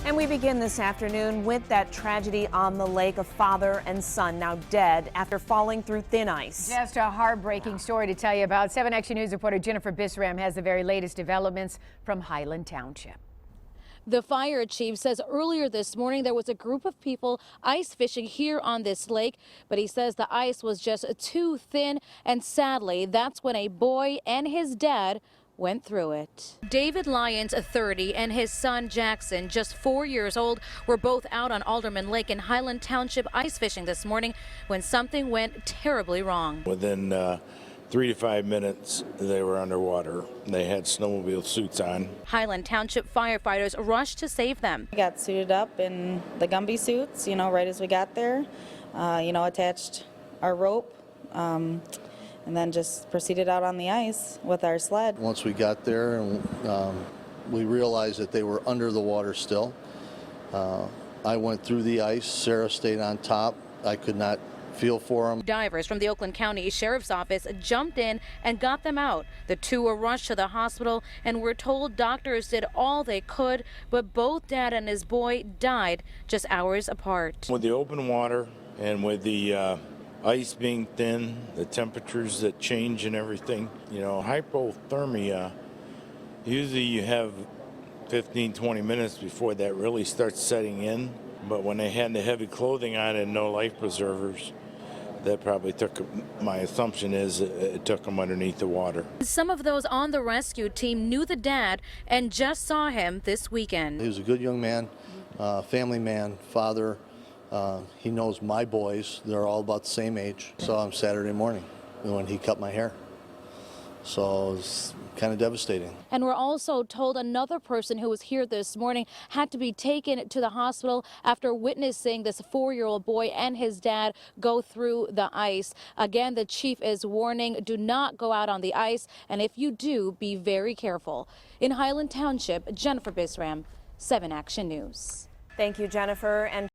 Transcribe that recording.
And we begin this afternoon with that tragedy on the lake. A father and son now dead after falling through thin ice. Just a heartbreaking story to tell you about. 7 Action News reporter Jennifer Bisram has the very latest developments from Highland Township. The fire chief says earlier this morning there was a group of people ice fishing here on this lake, but he says the ice was just too thin, and sadly, that's when a boy and his dad went through it. David Lyons, 30, and his son Jackson, just 4 years old, were both out on Alderman Lake in Highland Township ice fishing this morning when something went terribly wrong. Within 3 to 5 minutes, they were underwater. They had snowmobile suits on. Highland Township firefighters rushed to save them. We got suited up in the Gumby suits, right as we got there, attached our rope, and then just proceeded out on the ice with our sled. Once we got there, we realized that they were under the water still. I went through the ice. Sarah stayed on top. I could not feel for them. Divers from the Oakland County Sheriff's Office jumped in and got them out. The two were rushed to the hospital and were told doctors did all they could, but both dad and his boy died just hours apart. With the open water and with the ice being thin, the temperatures that change and everything, hypothermia, usually you have 15-20 minutes before that really starts setting in. But when they had the heavy clothing on and no life preservers, that probably my assumption is it took them underneath the water. Some of those on the rescue team knew the dad and just saw him this weekend. He was a good young man, family man, father. He knows my boys. They're all about the same age. Saw him Saturday morning when he cut my hair. So it was kind of devastating. And we're also told another person who was here this morning had to be taken to the hospital after witnessing this 4-year-old boy and his dad go through the ice. Again, the chief is warning, do not go out on the ice, and if you do, be very careful. In Highland Township, Jennifer Bisram, 7 Action News. Thank you, Jennifer. And